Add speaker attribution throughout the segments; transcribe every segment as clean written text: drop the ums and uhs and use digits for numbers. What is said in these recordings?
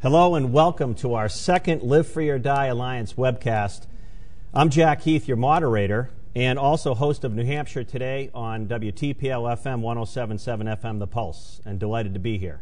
Speaker 1: Hello and welcome to our second Live Free or Die Alliance webcast. I'm Jack Heath, your moderator, and also host of New Hampshire Today on WTPL-FM 107.7 FM The Pulse, and delighted to be here.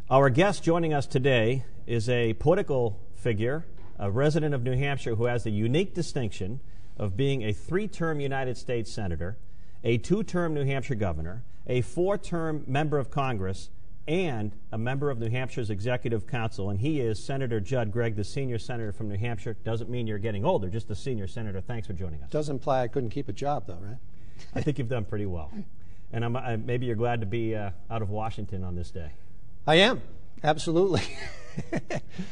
Speaker 1: Our guest joining us today is a political figure, a resident of New Hampshire who has the unique distinction of being a 3-term United States Senator, a 2-term New Hampshire Governor, a 4-term Member of Congress, and a member of New Hampshire's Executive Council, and he is Senator Judd Gregg, the senior senator from New Hampshire. Doesn't mean you're getting older, just the senior senator. Thanks for joining us.
Speaker 2: Doesn't imply I couldn't keep a job, though, right?
Speaker 1: I think you've done pretty well. And maybe you're glad to be out of Washington on this day.
Speaker 2: I am, absolutely.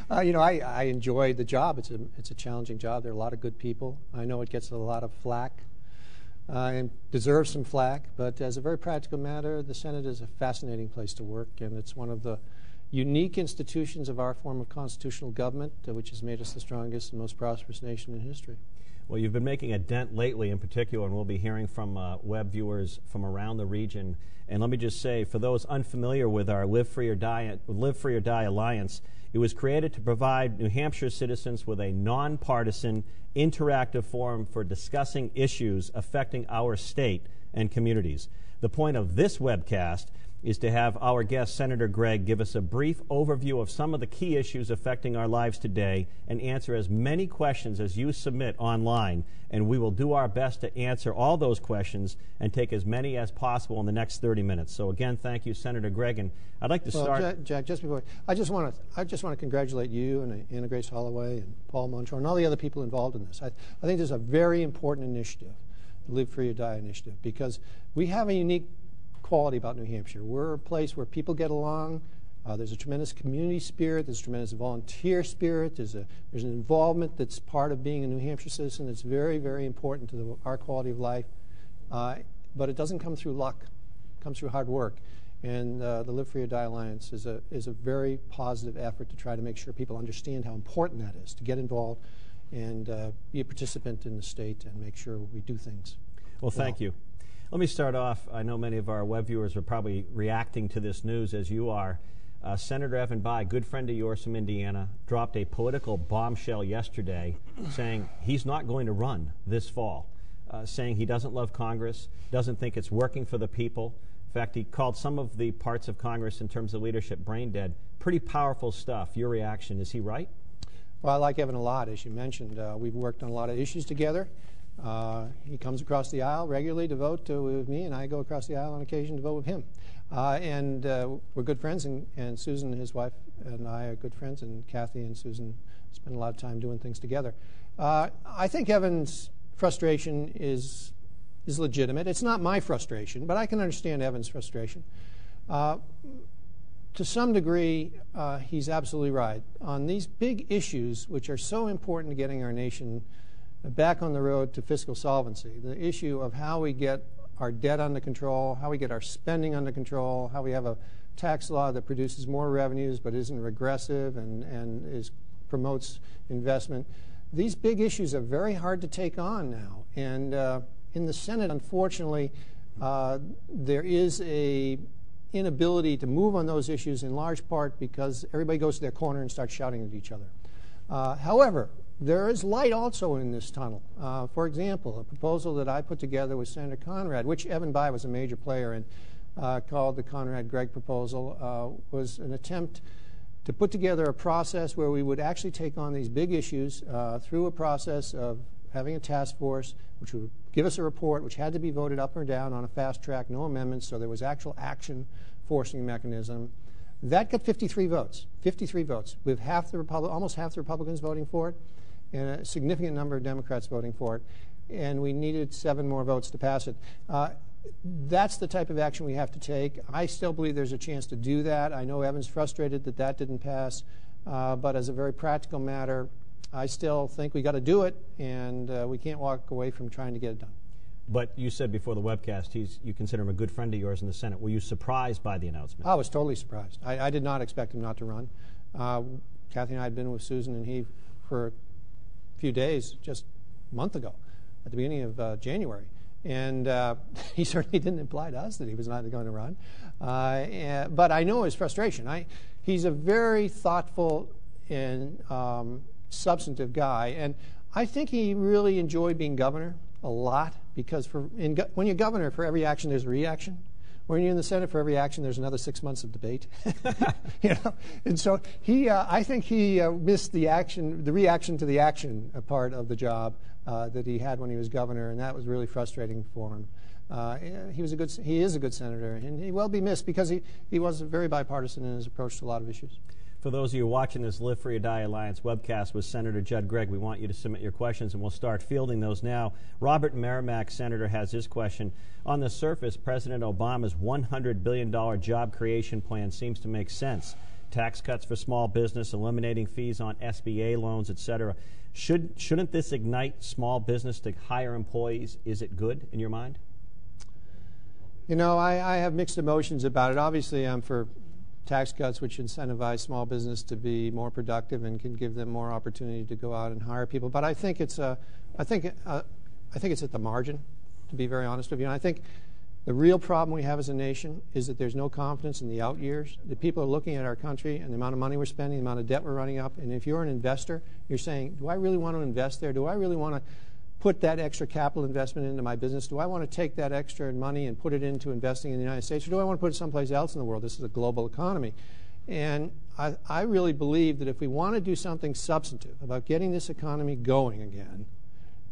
Speaker 2: I enjoy the job. It's a challenging job. There are a lot of good people. I know it gets a lot of flack. And deserves some flack, but as a very practical matter, the Senate is a fascinating place to work, and it's one of the unique institutions of our form of constitutional government, which has made us the strongest and most prosperous nation in history.
Speaker 1: Well, you've been making a dent lately in particular, and we'll be hearing from web viewers from around the region. And let me just say, for those unfamiliar with our Live Free or Die Alliance, it was created to provide New Hampshire citizens with a nonpartisan, interactive forum for discussing issues affecting our state and communities. The point of this webcast is to have our guest, Senator Gregg, give us a brief overview of some of the key issues affecting our lives today and answer as many questions as you submit online. And we will do our best to answer all those questions and take as many as possible in the next 30 minutes. So again, thank you, Senator Gregg. And I'd like to start.
Speaker 2: Jack, just before, I just want to congratulate you and Anna Grace Holloway and Paul Montreux and all the other people involved in this. I think this is a very important initiative, the Live Free or Die initiative, because we have a unique quality about New Hampshire. We're a place where people get along. There's a tremendous community spirit. There's a tremendous volunteer spirit. There's an involvement that's part of being a New Hampshire citizen that's very, very important to our quality of life. But it doesn't come through luck. It comes through hard work. And the Live Free or Die Alliance is a very positive effort to try to make sure people understand how important that is, to get involved and be a participant in the state and make sure we do things.
Speaker 1: Well, thank you. Let me start off. I know many of our web viewers are probably reacting to this news as you are. Senator Evan Bayh, good friend of yours from Indiana, dropped a political bombshell yesterday saying he's not going to run this fall, saying he doesn't love Congress, doesn't think it's working for the people. In fact, he called some of the parts of Congress in terms of leadership brain dead. Pretty powerful stuff. Your reaction, is he right?
Speaker 2: Well, I like Evan a lot, as you mentioned. We've worked on a lot of issues together. He comes across the aisle regularly to vote with me, and I go across the aisle on occasion to vote with him. And we're good friends, and Susan, his wife, and I are good friends, and Kathy and Susan spend a lot of time doing things together. I think Evan's frustration is legitimate. It's not my frustration, but I can understand Evan's frustration. To some degree, he's absolutely right. On these big issues, which are so important to getting our nation back on the road to fiscal solvency, the issue of how we get our debt under control, how we get our spending under control, how we have a tax law that produces more revenues but isn't regressive and promotes investment. These big issues are very hard to take on now. And in the Senate, unfortunately, there is a inability to move on those issues in large part because everybody goes to their corner and starts shouting at each other. However, there is light also in this tunnel. For example, a proposal that I put together with Senator Conrad, which Evan Bayh was a major player in, called the Conrad-Gregg proposal, was an attempt to put together a process where we would actually take on these big issues through a process of having a task force which would give us a report which had to be voted up or down on a fast track, no amendments, so there was actual action forcing mechanism. That got 53 votes, 53 votes, with almost half the Republicans voting for it, and a significant number of Democrats voting for it, and we needed 7 more votes to pass it. That's the type of action we have to take. I still believe there's a chance to do that. I know Evan's frustrated that that didn't pass, but as a very practical matter, I still think we got to do it, and we can't walk away from trying to get it done.
Speaker 1: But you said before the webcast you consider him a good friend of yours in the Senate. Were you surprised by the announcement?
Speaker 2: I was totally surprised. I did not expect him not to run. Kathy and I had been with Susan and he for a few days, just a month ago, at the beginning of January. And he certainly didn't imply to us that he was not going to run. But I know his frustration. he's a very thoughtful and substantive guy. And I think he really enjoyed being governor a lot, because when you're governor, for every action there's a reaction. When you're in the Senate, for every action there's another 6 months of debate. And so I think he missed the reaction to the action part of the job that he had when he was governor, and that was really frustrating for him. He is a good senator, and he will be missed because he was very bipartisan in his approach to a lot of issues.
Speaker 1: For those of you watching this Live Free or Die Alliance webcast with Senator Judd Gregg, we want you to submit your questions, and we'll start fielding those now. Robert Merrimack, Senator, has his question. On the surface, President Obama's $100 billion job creation plan seems to make sense. Tax cuts for small business, eliminating fees on SBA loans, etc. Shouldn't this ignite small business to hire employees? Is it good in your mind?
Speaker 2: You know, I have mixed emotions about it. Obviously, I'm for tax cuts which incentivize small business to be more productive and can give them more opportunity to go out and hire people. But I think it's at the margin, to be very honest with you. And I think the real problem we have as a nation is that there's no confidence in the out years. The people are looking at our country and the amount of money we're spending, the amount of debt we're running up. And if you're an investor, you're saying, do I really want to invest there? Do I really want to put that extra capital investment into my business? Do I want to take that extra money and put it into investing in the United States, or do I want to put it someplace else in the world? This is a global economy. And I really believe that if we want to do something substantive about getting this economy going again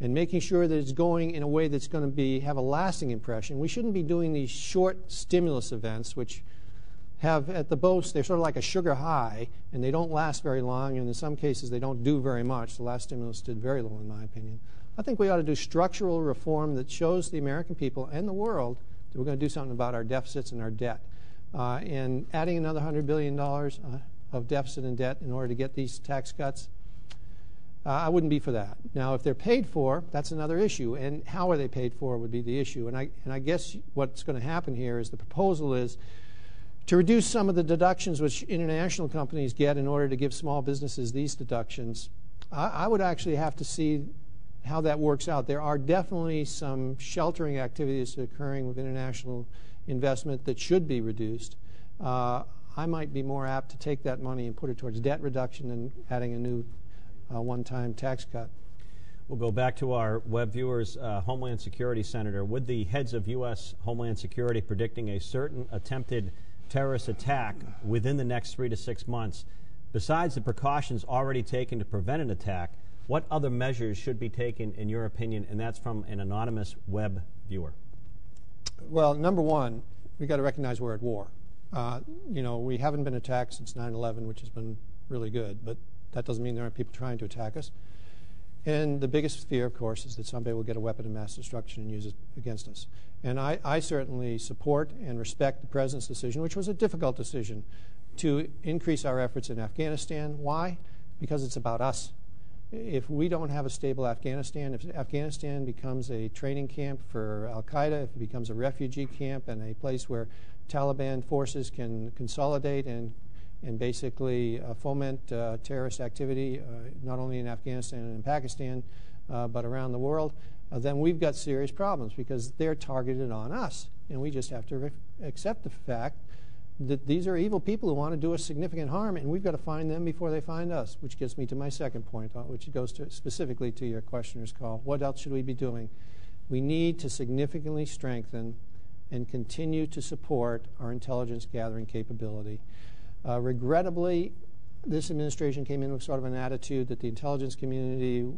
Speaker 2: and making sure that it's going in a way that's going to have a lasting impression, we shouldn't be doing these short stimulus events which have at the most, they're sort of like a sugar high, and they don't last very long, and in some cases they don't do very much. The last stimulus did very little, in my opinion. I think we ought to do structural reform that shows the American people and the world that we're going to do something about our deficits and our debt. And adding another $100 billion of deficit and debt in order to get these tax cuts, I wouldn't be for that. Now, if they're paid for, that's another issue, and how are they paid for would be the issue. And I guess what's going to happen here is the proposal is to reduce some of the deductions which international companies get in order to give small businesses these deductions. I would actually have to see how that works out. There are definitely some sheltering activities occurring with international investment that should be reduced. I might be more apt to take that money and put it towards debt reduction than adding a new one-time tax cut.
Speaker 1: We'll go back to our web viewers. Homeland Security, Senator, with the heads of U.S. Homeland Security predicting a certain attempted terrorist attack within the next 3 to 6 months, besides the precautions already taken to prevent an attack, what other measures should be taken, in your opinion? And that's from an anonymous web viewer.
Speaker 2: Well, number one, we've got to recognize we're at war. We haven't been attacked since 9/11, which has been really good, but that doesn't mean there aren't people trying to attack us. And the biggest fear, of course, is that somebody will get a weapon of mass destruction and use it against us. And I certainly support and respect the President's decision, which was a difficult decision, to increase our efforts in Afghanistan. Why? Because it's about us. If we don't have a stable Afghanistan, if Afghanistan becomes a training camp for al-Qaeda, if it becomes a refugee camp and a place where Taliban forces can consolidate and basically foment terrorist activity, not only in Afghanistan and in Pakistan, but around the world, then we've got serious problems because they're targeted on us. And we just have to accept the fact that these are evil people who want to do us significant harm, and we've got to find them before they find us, which gets me to my second point, which goes specifically to your questioner's call. What else should we be doing? We need to significantly strengthen and continue to support our intelligence gathering capability. Regrettably, this administration came in with sort of an attitude that the intelligence community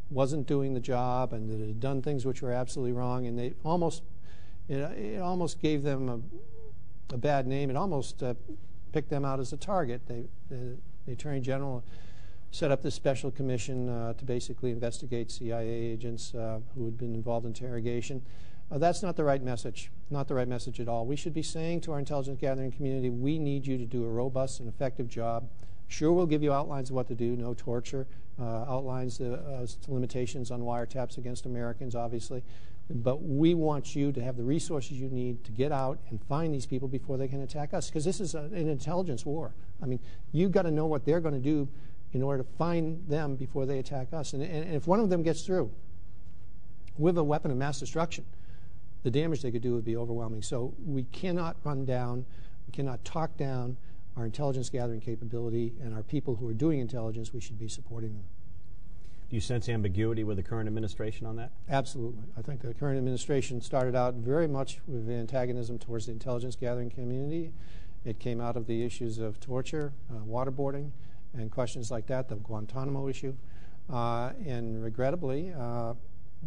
Speaker 2: wasn't doing the job and that it had done things which were absolutely wrong, and it almost gave them a bad name. It almost picked them out as a target. The Attorney General set up this special commission to basically investigate CIA agents who had been involved in interrogation. That's not the right message, not the right message at all. We should be saying to our intelligence gathering community, we need you to do a robust and effective job. Sure, we'll give you outlines of what to do, no torture, outlines limitations on wiretaps against Americans, obviously. But we want you to have the resources you need to get out and find these people before they can attack us, because this is an intelligence war. I mean, you've got to know what they're going to do in order to find them before they attack us. And if one of them gets through with a weapon of mass destruction, the damage they could do would be overwhelming. So we cannot run down, we cannot talk down our intelligence gathering capability and our people who are doing intelligence, we should be supporting them.
Speaker 1: Do you sense ambiguity with the current administration on that?
Speaker 2: Absolutely. I think the current administration started out very much with antagonism towards the intelligence gathering community. It came out of the issues of torture, waterboarding, and questions like that, the Guantanamo issue. And regrettably,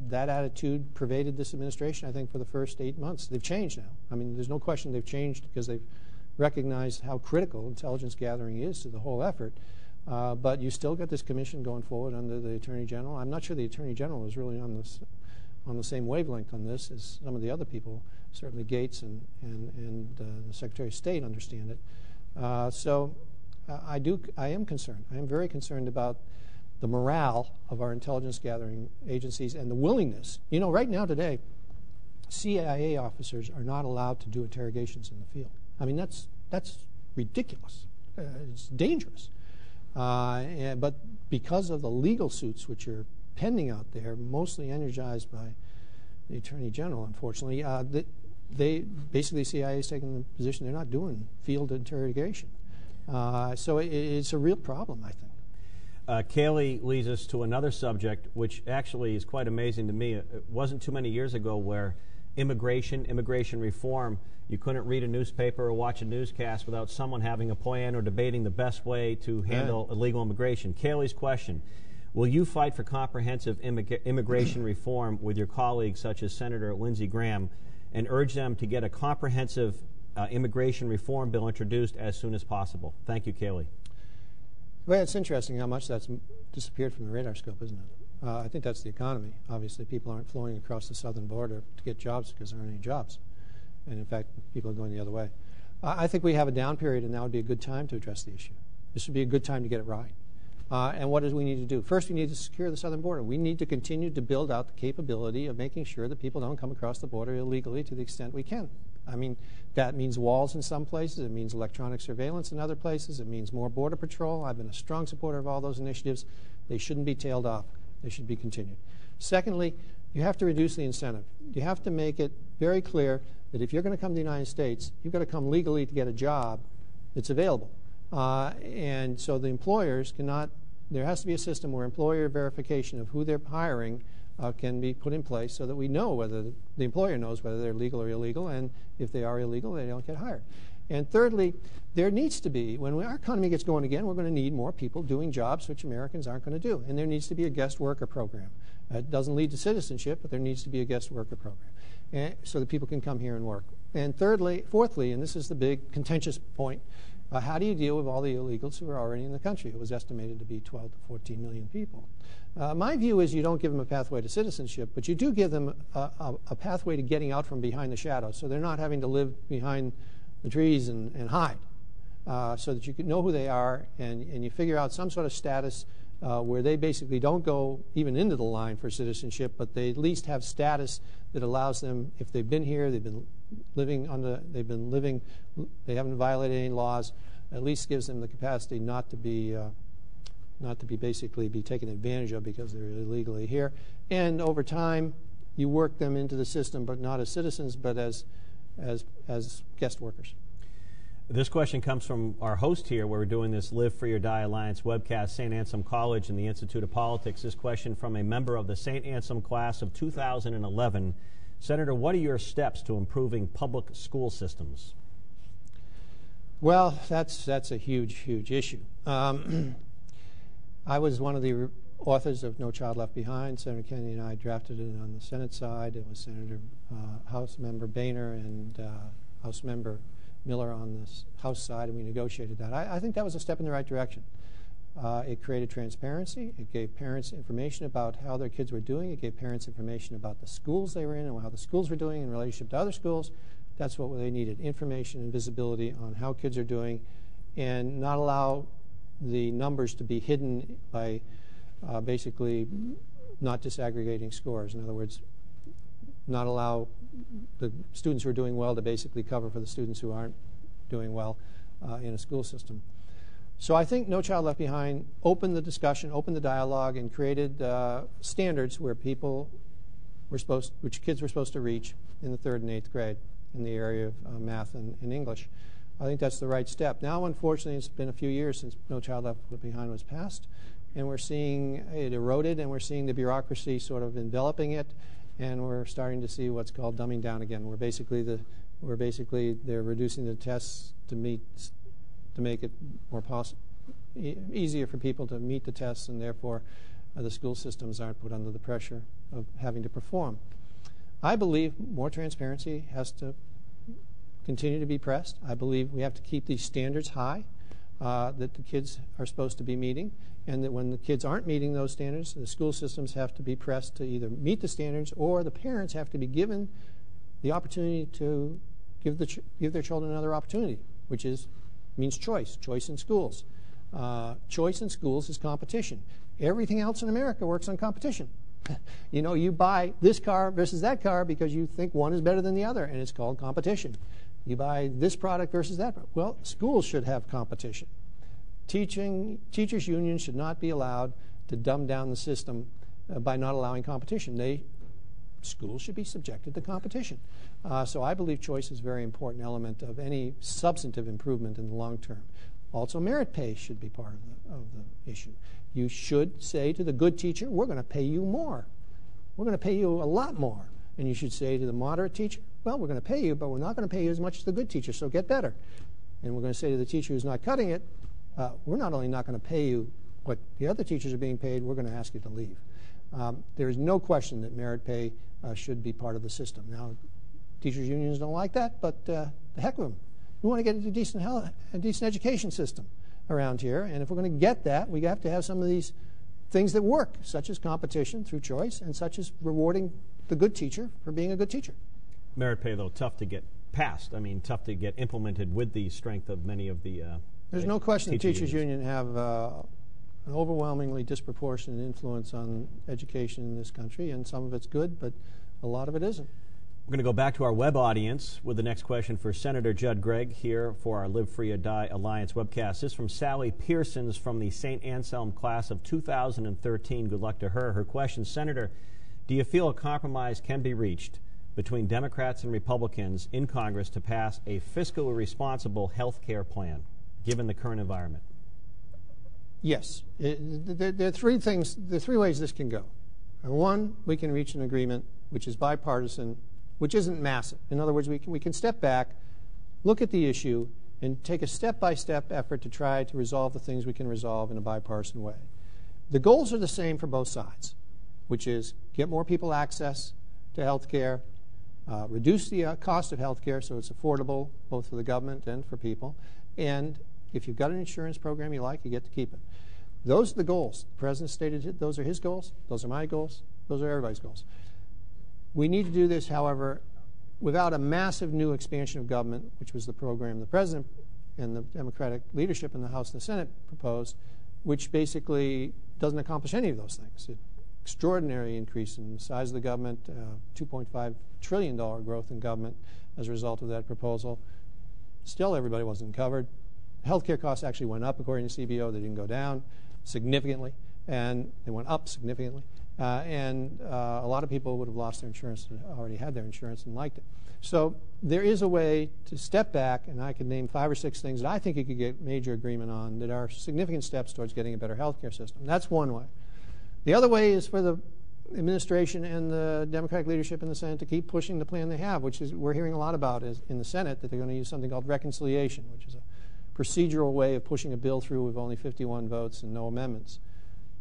Speaker 2: that attitude pervaded this administration, I think, for the first 8 months. They've changed now. I mean, there's no question they've changed because they've recognized how critical intelligence gathering is to the whole effort. But you still get this commission going forward under the Attorney General. I'm not sure the Attorney General is really on the same wavelength on this as some of the other people. Certainly Gates and the Secretary of State understand it. So I am concerned. I am very concerned about the morale of our intelligence gathering agencies and the willingness. You know, right now today, CIA officers are not allowed to do interrogations in the field. I mean, that's ridiculous. It's dangerous. But because of the legal suits which are pending out there, mostly energized by the Attorney General, unfortunately, they basically the CIA is taking the position they're not doing field interrogation. So it's a real problem, I think.
Speaker 1: Kaylee leads us to another subject, which actually is quite amazing to me. It wasn't too many years ago where immigration reform, you couldn't read a newspaper or watch a newscast without someone having a plan or debating the best way to handle illegal immigration. Kaylee's question, will you fight for comprehensive immigration reform with your colleagues such as Senator Lindsey Graham and urge them to get a comprehensive immigration reform bill introduced as soon as possible? Thank you, Kaylee.
Speaker 2: Well, it's interesting how much that's disappeared from the radar scope, isn't it? I think that's the economy. Obviously, people aren't flowing across the southern border to get jobs because there aren't any jobs. And in fact, people are going the other way. I think we have a down period, and now would be a good time to address the issue. This would be a good time to get it right. And what do we need to do? First, we need to secure the southern border. We need to continue to build out the capability of making sure that people don't come across the border illegally to the extent we can. I mean, that means walls in some places. It means electronic surveillance in other places. It means more border patrol. I've been a strong supporter of all those initiatives. They shouldn't be tailed off. They should be continued. Secondly, you have to reduce the incentive. You have to make it very clear that if you're going to come to the United States, you've got to come legally to get a job that's available. And so the employers cannot, there has to be a system where employer verification of who they're hiring can be put in place so that we know whether the employer knows whether they're legal or illegal, and if they are illegal, they don't get hired. And thirdly, there needs to be, when our economy gets going again, we're going to need more people doing jobs which Americans aren't going to do. And there needs to be a guest worker program. It doesn't lead to citizenship, but there needs to be a guest worker program so that people can come here and work. And fourthly, and this is the big contentious point, how do you deal with all the illegals who are already in the country? It was estimated to be 12 to 14 million people. My view is you don't give them a pathway to citizenship, but you do give them a pathway to getting out from behind the shadows, so they're not having to live behind the trees and hide, so that you can know who they are and you figure out some sort of status where they basically don't go even into the line for citizenship, but they at least have status that allows them, if they've been here, they haven't violated any laws, at least gives them the capacity not to be basically be taken advantage of because they're illegally here. And over time, you work them into the system, but not as citizens, but as guest workers.
Speaker 1: This question comes from our host here, where we're doing this Live Free or Die Alliance webcast, St. Anselm College and the Institute of Politics. This question from a member of the St. Anselm class of 2011. Senator, what are your steps to improving public school systems?
Speaker 2: Well, that's a huge, huge issue. I was one of the authors of No Child Left Behind. Senator Kennedy and I drafted it on the Senate side. It was Senator House Member Boehner and House Member Miller on the House side, and we negotiated that. I think that was a step in the right direction. It created transparency. It gave parents information about how their kids were doing. It gave parents information about the schools they were in and how the schools were doing in relationship to other schools. That's what they needed, information and visibility on how kids are doing, and not allow the numbers to be hidden by basically not disaggregating scores. In other words, not allow the students who are doing well to basically cover for the students who aren't doing well in a school system. So I think No Child Left Behind opened the discussion, opened the dialogue, and created standards where which kids were supposed to reach in the 3rd and 8th grade in the area of math and English. I think that's the right step. Now, unfortunately, it's been a few years since No Child Left Behind was passed, and we're seeing it eroded, and we're seeing the bureaucracy sort of enveloping it, and we're starting to see what's called dumbing down again. They're reducing the tests to make it more easier for people to meet the tests, and therefore the school systems aren't put under the pressure of having to perform. I believe more transparency has to continue to be pressed. I believe we have to keep these standards high that the kids are supposed to be meeting, and that when the kids aren't meeting those standards, the school systems have to be pressed to either meet the standards, or the parents have to be given the opportunity to give their children another opportunity, which means choice in schools. Choice in schools is competition. Everything else in America works on competition. You know, you buy this car versus that car because you think one is better than the other, and it's called competition. You buy this product versus that product. Well, schools should have competition. Teachers' unions should not be allowed to dumb down the system by not allowing competition. Schools should be subjected to competition. So I believe choice is a very important element of any substantive improvement in the long term. Also, merit pay should be part of the issue. You should say to the good teacher, we're going to pay you more. We're going to pay you a lot more. And you should say to the moderate teacher, well, we're going to pay you, but we're not going to pay you as much as the good teacher, so get better. And we're going to say to the teacher who's not cutting it, we're not only not going to pay you what the other teachers are being paid, we're going to ask you to leave. There is no question that merit pay should be part of the system. Now, teachers' unions don't like that, but the heck with them. We want to get a decent education system around here, and if we're going to get that, we have to have some of these things that work, such as competition through choice, and such as rewarding the good teacher for being a good teacher.
Speaker 1: Merit pay, though, tough to get passed. I mean, tough to get implemented with the strength of many of the
Speaker 2: There's no question the teachers'
Speaker 1: unions.
Speaker 2: union have an overwhelmingly disproportionate influence on education in this country, and some of it's good, but a lot of it isn't.
Speaker 1: We're going to go back to our web audience with the next question for Senator Judd Gregg here for our Live Free or Die Alliance webcast. This is from Sally Pearsons from the St. Anselm class of 2013. Good luck to her. Her question, Senator, do you feel a compromise can be reached between Democrats and Republicans in Congress to pass a fiscally responsible health care plan, given the current environment?
Speaker 2: Yes. There are three ways this can go. One, we can reach an agreement which is bipartisan, which isn't massive. In other words, we can step back, look at the issue, and take a step-by-step effort to try to resolve the things we can resolve in a bipartisan way. The goals are the same for both sides, which is get more people access to health care, reduce the cost of health care so it's affordable both for the government and for people, and if you've got an insurance program you like, you get to keep it. Those are the goals. The President stated those are his goals, those are my goals, those are everybody's goals. We need to do this, however, without a massive new expansion of government, which was the program the President and the Democratic leadership in the House and the Senate proposed, which basically doesn't accomplish any of those things. Extraordinary increase in the size of the government, $2.5 trillion growth in government as a result of that proposal. Still, everybody wasn't covered. Healthcare costs actually went up, according to CBO. They didn't go down significantly, and they went up significantly. And a lot of people would have lost their insurance, already had their insurance and liked it. So there is a way to step back, and I could name 5 or 6 things that I think you could get major agreement on that are significant steps towards getting a better health care system. That's one way. The other way is for the administration and the Democratic leadership in the Senate to keep pushing the plan they have, which is we're hearing a lot about is in the Senate that they're going to use something called reconciliation, which is a procedural way of pushing a bill through with only 51 votes and no amendments.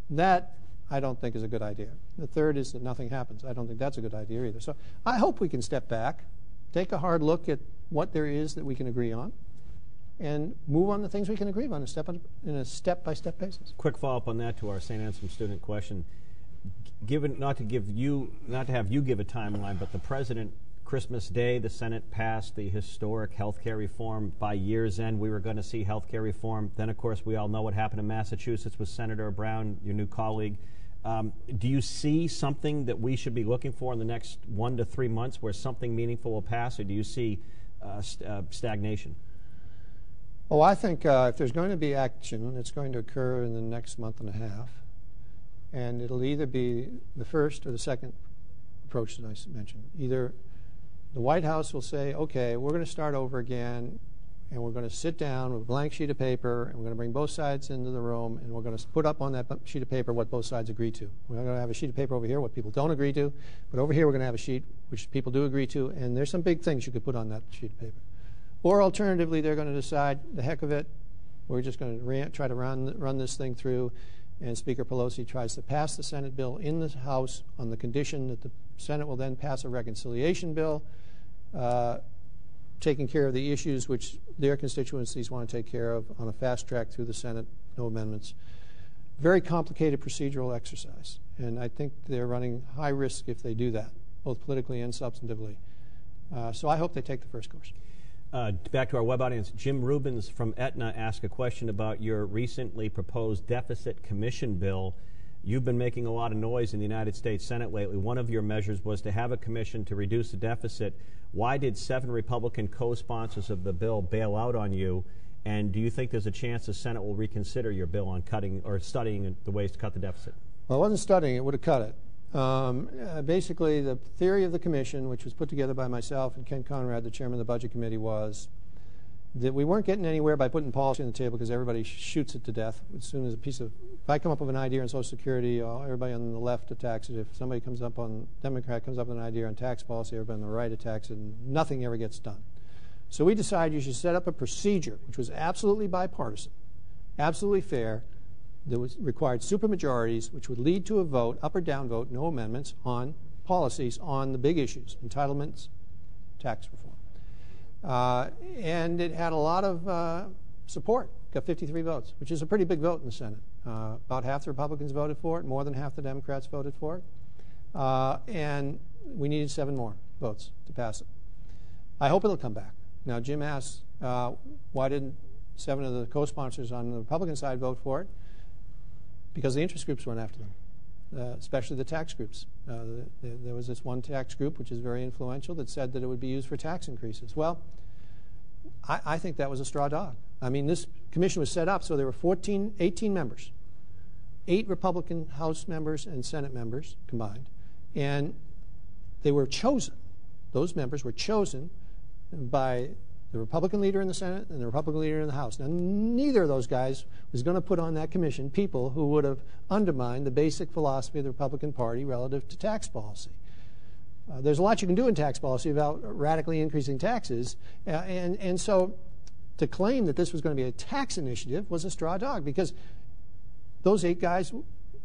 Speaker 2: That I don't think is a good idea. The third is that nothing happens. I don't think that's a good idea either. So I hope we can step back, take a hard look at what there is that we can agree on, and move on the things we can agree on in a step-by-step basis.
Speaker 1: Quick follow-up on that to our St. Anselm student question. Given not to have you give a timeline, but the President, Christmas Day, the Senate passed the historic health care reform. By year's end, we were going to see health care reform. Then, of course, we all know what happened in Massachusetts with Senator Brown, your new colleague. Do you see something that we should be looking for in the next 1 to 3 months where something meaningful will pass, or do you see stagnation?
Speaker 2: Oh, I think if there's going to be action, it's going to occur in the next month and a half. And it'll either be the first or the second approach that I mentioned. Either the White House will say, okay, we're going to start over again. and we're going to sit down with a blank sheet of paper, and we're going to bring both sides into the room, and we're going to put up on that sheet of paper what both sides agree to. We're going to have a sheet of paper over here, what people don't agree to, but over here we're going to have a sheet which people do agree to, and there's some big things you could put on that sheet of paper. Or alternatively, they're going to decide, the heck of it, we're just going to try to run this thing through, and Speaker Pelosi tries to pass the Senate bill in the House on the condition that the Senate will then pass a reconciliation bill, taking care of the issues which their constituencies want to take care of on a fast track through the Senate, no amendments. Very complicated procedural exercise, and I think they're running high risk if they do that, both politically and substantively. So I hope they take the first course.
Speaker 1: Back to our web audience, Jim Rubens from Aetna asked a question about your recently proposed deficit commission bill. You've been making a lot of noise in the United States Senate lately. One of your measures was to have a commission to reduce the deficit. Why did 7 Republican co-sponsors of the bill bail out on you? And do you think there's a chance the Senate will reconsider your bill on cutting or studying the ways to cut the deficit?
Speaker 2: Well, I wasn't studying it, would have cut it. Basically, the theory of the commission, which was put together by myself and Ken Conrad, the chairman of the Budget Committee, was that we weren't getting anywhere by putting policy on the table because everybody shoots it to death as soon as if I come up with an idea on Social Security, everybody on the left attacks it. If somebody Democrat comes up with an idea on tax policy, everybody on the right attacks it, and nothing ever gets done. So we decided you should set up a procedure which was absolutely bipartisan, absolutely fair, that required supermajorities, which would lead to a vote, up or down vote, no amendments, on policies on the big issues, entitlements, tax reform. And it had a lot of support, got 53 votes, which is a pretty big vote in the Senate. About half the Republicans voted for it, more than half the Democrats voted for it. And we needed 7 more votes to pass it. I hope it'll come back. Now, Jim asks, why didn't 7 of the co-sponsors on the Republican side vote for it? Because the interest groups went after them, especially the tax groups. There was this one tax group, which is very influential, that said that it would be used for tax increases. Well, I think that was a straw dog. I mean, this commission was set up so there were 18 members, 8 Republican House members and Senate members combined, and they were chosen. Those members were chosen by the Republican leader in the Senate and the Republican leader in the House. Now, neither of those guys was going to put on that commission people who would have undermined the basic philosophy of the Republican Party relative to tax policy. There's a lot you can do in tax policy about radically increasing taxes, and so to claim that this was going to be a tax initiative was a straw dog, because those 8 guys,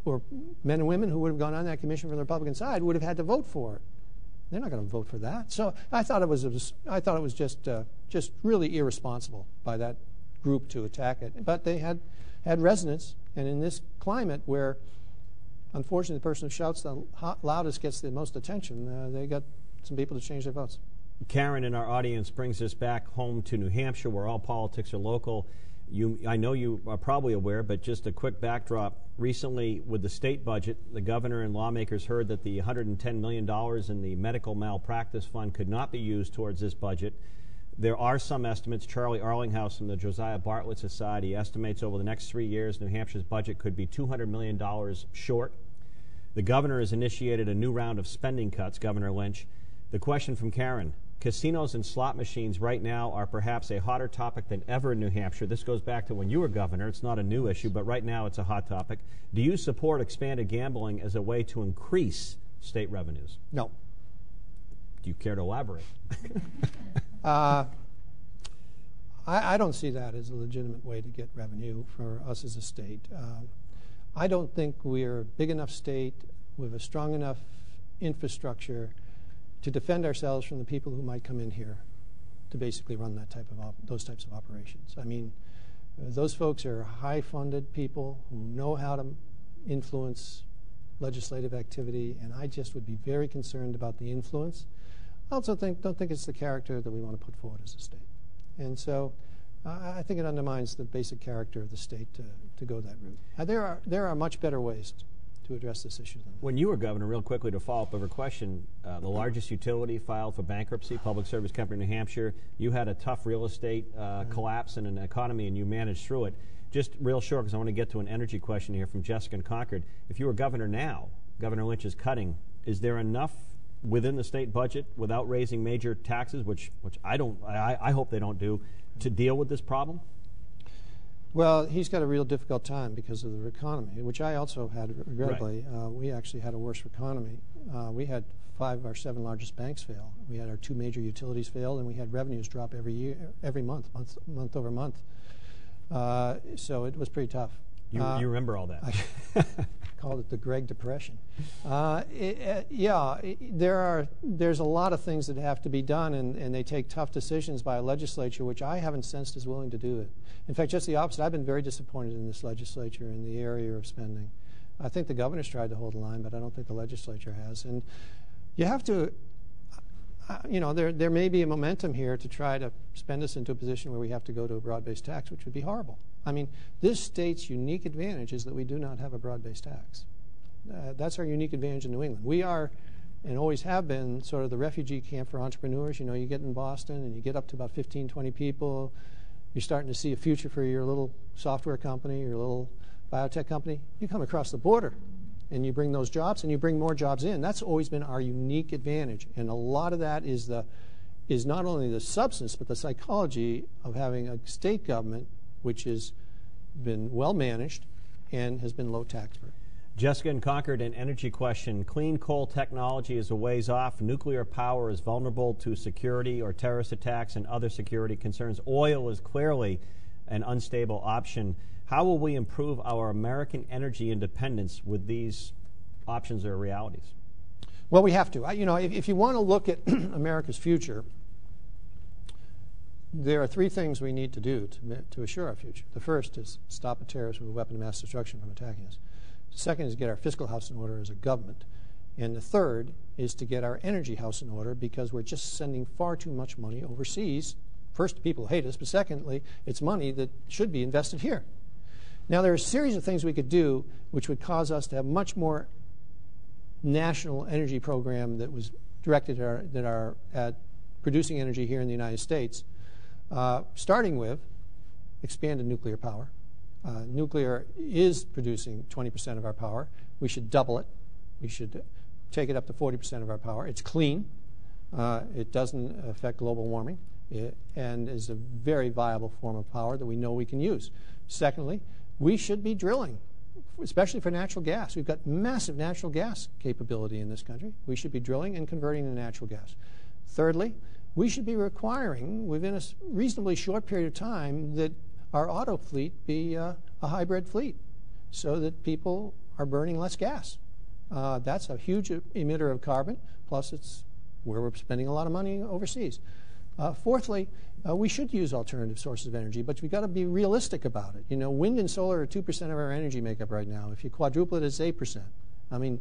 Speaker 2: or men and women who would have gone on that commission from the Republican side, would have had to vote for it. They're not going to vote for that. So I thought it was just really irresponsible by that group to attack it. But they had resonance, and in this climate where, unfortunately, the person who shouts the loudest gets the most attention, they got some people to change their votes.
Speaker 1: Karen in our audience brings us back home to New Hampshire, where all politics are local. I know you are probably aware, but just a quick backdrop. Recently, with the state budget, the governor and lawmakers heard that the $110 million in the medical malpractice fund could not be used towards this budget. There are some estimates. Charlie Arlinghouse from the Josiah Bartlett Society estimates over the next 3 years New Hampshire's budget could be $200 million short. The governor has initiated a new round of spending cuts, Governor Lynch. The question from Karen: casinos and slot machines right now are perhaps a hotter topic than ever in New Hampshire. This goes back to when you were governor. It's not a new issue, but right now it's a hot topic. Do you support expanded gambling as a way to increase state revenues?
Speaker 2: No.
Speaker 1: Do you care to elaborate?
Speaker 2: I don't see that as a legitimate way to get revenue for us as a state. I don't think we're a big enough state with a strong enough infrastructure to defend ourselves from the people who might come in here to basically run those types of operations. I mean, those folks are high-funded people who know how to influence legislative activity, and I just would be very concerned about the influence. I also don't think it's the character that we want to put forward as a state. And so I think it undermines the basic character of the state to go that route. There are much better ways to address this issue.
Speaker 1: When you were governor, real quickly to follow up over a question, the largest utility filed for bankruptcy, Public Service Company of New Hampshire. You had a tough real estate collapse in an economy, and you managed through it. Just real short, because I want to get to an energy question here from Jessica in Concord. If you were governor now, Governor Lynch is cutting. Is there enough within the state budget without raising major taxes, which I hope they don't do, to deal with this problem?
Speaker 2: Well, he's got a real difficult time because of the economy, which I also had, regrettably.
Speaker 1: Right.
Speaker 2: We actually had a worse economy. We had 5 of our 7 largest banks fail. We had our 2 major utilities fail, and we had revenues drop every month over month. So it was pretty tough.
Speaker 1: You remember all that.
Speaker 2: I called it the Gregg Depression. There's a lot of things that have to be done, and they take tough decisions by a legislature, which I haven't sensed is willing to do it. In fact, just the opposite. I've been very disappointed in this legislature in the area of spending. I think the governor's tried to hold the line, but I don't think the legislature has. And you have to, there may be a momentum here to try to spend us into a position where we have to go to a broad-based tax, which would be horrible. I mean, this state's unique advantage is that we do not have a broad-based tax. That's our unique advantage in New England. We are, and always have been, sort of the refugee camp for entrepreneurs. You get in Boston and you get up to about 15, 20 people. You're starting to see a future for your little software company, your little biotech company. You come across the border and you bring those jobs and you bring more jobs in. That's always been our unique advantage. And a lot of that is not only the substance but the psychology of having a state government which has been well managed and has been low tax burden.
Speaker 1: Jessica in Concord, an energy question. Clean coal technology is a ways off. Nuclear power is vulnerable to security or terrorist attacks and other security concerns. Oil is clearly an unstable option. How will we improve our American energy independence with these options or realities?
Speaker 2: Well, we have to. If you want to look at America's future, there are 3 things we need to do to assure our future. The first is stop a terrorist with a weapon of mass destruction from attacking us. The second is get our fiscal house in order as a government. And the third is to get our energy house in order, because we're just sending far too much money overseas. First, people hate us, but secondly, it's money that should be invested here. Now, there are a series of things we could do which would cause us to have much more national energy program that was directed at producing energy here in the United States, starting with expanded nuclear power. Nuclear is producing 20% of our power. We should double it. We should take it up to 40% of our power. It's clean. It doesn't affect global warming, and is a very viable form of power that we know we can use. Secondly, we should be drilling, especially for natural gas. We've got massive natural gas capability in this country. We should be drilling and converting to natural gas. Thirdly, we should be requiring, within a reasonably short period of time, that our auto fleet be a hybrid fleet so that people are burning less gas. That's a huge emitter of carbon, plus it's where we're spending a lot of money overseas. Fourthly, we should use alternative sources of energy, but we've got to be realistic about it. Wind and solar are 2% of our energy makeup right now. If you quadruple it, it's 8%. I mean,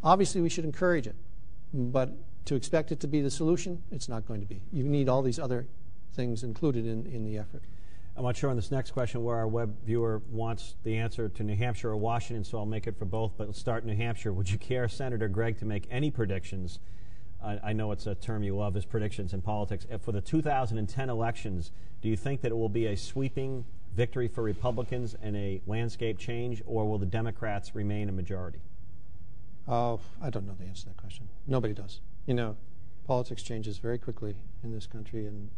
Speaker 2: obviously we should encourage it, but to expect it to be the solution, it's not going to be. You need all these other things included in the effort.
Speaker 1: I'm not sure on this next question where our web viewer wants the answer to New Hampshire or Washington, so I'll make it for both, but let's start in New Hampshire. Would you care, Senator Gregg, to make any predictions? I know it's a term you love, is predictions in politics. For the 2010 elections, do you think that it will be a sweeping victory for Republicans and a landscape change, or will the Democrats remain a majority?
Speaker 2: I don't know the answer to that question. Nobody does. Politics changes very quickly in this country, and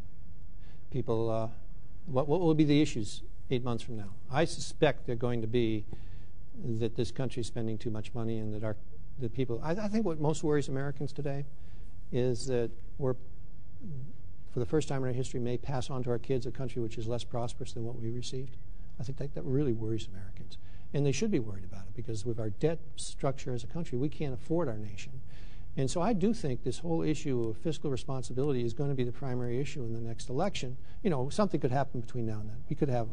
Speaker 2: people, what will be the issues 8 months from now? I suspect they're going to be that this country is spending too much money, and that the people, I think what most worries Americans today is that we're, for the first time in our history, may pass on to our kids a country which is less prosperous than what we received. I think that really worries Americans. And they should be worried about it, because with our debt structure as a country, we can't afford our nation. And so I do think this whole issue of fiscal responsibility is going to be the primary issue in the next election. Something could happen between now and then. We could have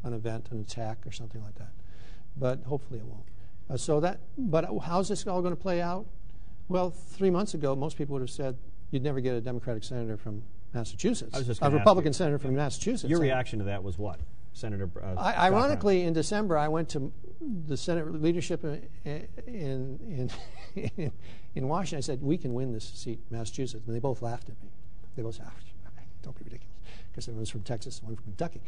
Speaker 2: an event, an attack, or something like that. But hopefully it won't. But how's this all going to play out? Well, 3 months ago, most people would have said you'd never get a Democratic senator from Massachusetts, a Republican senator from Massachusetts.
Speaker 1: Your reaction to that was what, Senator?
Speaker 2: Ironically, in December, I went to the Senate leadership in Washington. I said, we can win this seat in Massachusetts. And they both laughed at me. They both said, don't be ridiculous, because one was from Texas and one from Kentucky.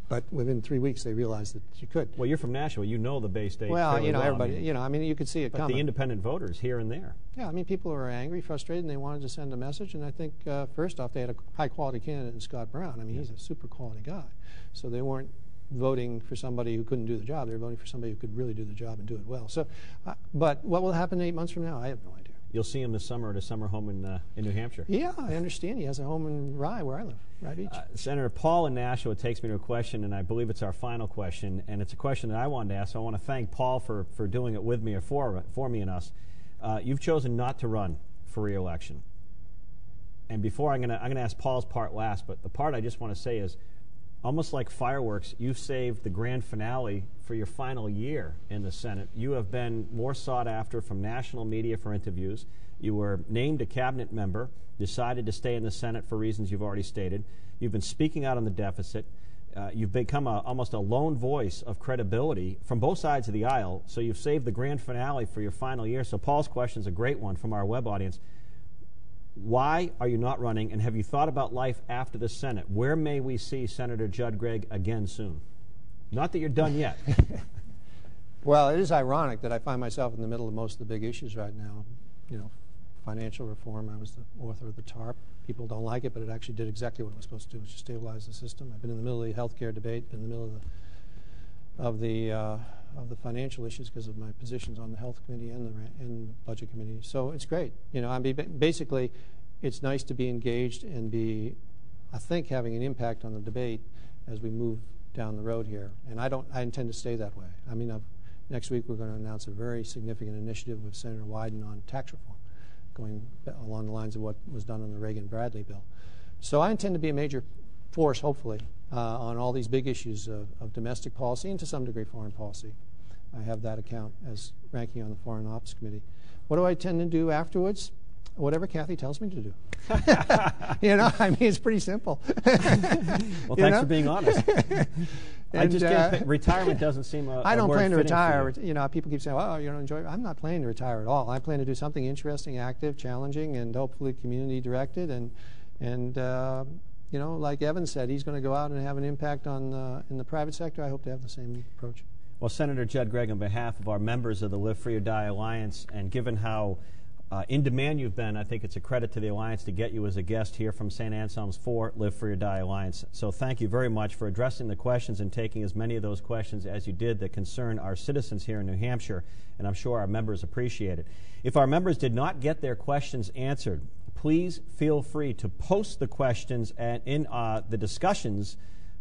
Speaker 2: But within 3 weeks, they realized that you could.
Speaker 1: Well, you're from Nashville. You know the Bay State.
Speaker 2: Well,
Speaker 1: fairly
Speaker 2: everybody,
Speaker 1: I mean,
Speaker 2: you could see it
Speaker 1: but
Speaker 2: coming.
Speaker 1: the independent voters here and there.
Speaker 2: Yeah, I mean, people were angry, frustrated, and they wanted to send a message. And I think, first off, they had a high-quality candidate in Scott Brown. I mean, he's a super quality guy. So they weren't voting for somebody who couldn't do the job. They were voting for somebody who could really do the job and do it well. So, but what will happen 8 months from now? I have no idea.
Speaker 1: You'll see him this summer at a summer home in New Hampshire.
Speaker 2: Yeah, I understand. He has a home in Rye, where I live, Rye Beach.
Speaker 1: Senator Paul in Nashua takes me to a question, and I believe it's our final question, and it's a question that I wanted to ask. So I want to thank Paul for doing it with me or for me and us. You've chosen not to run for re-election. And before I'm gonna ask Paul's part last, but the part I just want to say is, almost like fireworks, you've saved the grand finale for your final year in the Senate. You have been more sought after from national media for interviews. You were named a cabinet member, decided to stay in the Senate for reasons you've already stated. You've been speaking out on the deficit. You've become almost a lone voice of credibility from both sides of the aisle, so you've saved the grand finale for your final year. So Paul's question is a great one from our web audience. Why are you not running, and have you thought about life after the Senate? Where may we see Senator Judd Gregg again soon? Not that you're done yet.
Speaker 2: Well, it is ironic that I find myself in the middle of most of the big issues right now. Financial reform. I was the author of the TARP. People don't like it, but it actually did exactly what it was supposed to do, which is stabilize the system. I've been in the middle of the health care debate, been in the middle of the financial issues because of my positions on the health committee and the budget committee. So it's great. Basically, it's nice to be engaged and be, I think, having an impact on the debate as we move down the road here. And I intend to stay that way. I mean, next week we're going to announce a very significant initiative with Senator Wyden on tax reform, going along the lines of what was done on the Reagan-Bradley bill. So I intend to be a major force, hopefully, on all these big issues of domestic policy and to some degree foreign policy. I have that account as ranking on the Foreign Ops Committee. What do I tend to do afterwards? Whatever Kathy tells me to do. It's pretty simple.
Speaker 1: Well, thanks for being honest. I just can't, retirement doesn't seem a
Speaker 2: I don't
Speaker 1: word
Speaker 2: plan to retire.
Speaker 1: you.
Speaker 2: People keep saying, "Oh, you don't enjoy it." I'm not planning to retire at all. I plan to do something interesting, active, challenging, and hopefully community-directed. And like Evan said, he's going to go out and have an impact on in the private sector. I hope to have the same approach. Well,
Speaker 1: Senator Judd Gregg, on behalf of our members of the Live Free or Die Alliance, and given how in demand you've been, I think it's a credit to the Alliance to get you as a guest here from St. Anselm's for Live Free or Die Alliance. So thank you very much for addressing the questions and taking as many of those questions as you did that concern our citizens here in New Hampshire, and I'm sure our members appreciate it. If our members did not get their questions answered, please feel free to post the questions in the discussions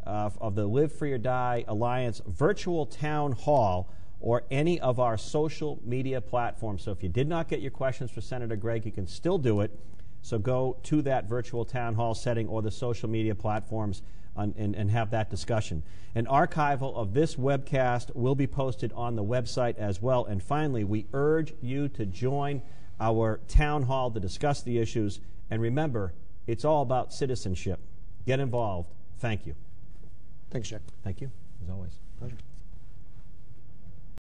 Speaker 1: of the Live Free or Die Alliance virtual town hall or any of our social media platforms. So if you did not get your questions for Senator Gregg, you can still do it. So go to that virtual town hall setting or the social media platforms and have that discussion. An archival of this webcast will be posted on the website as well. And finally, we urge you to join our town hall to discuss the issues. And remember, it's all about citizenship. Get involved. Thank you.
Speaker 2: Thanks, Jack.
Speaker 1: Thank you, as always.
Speaker 2: Pleasure.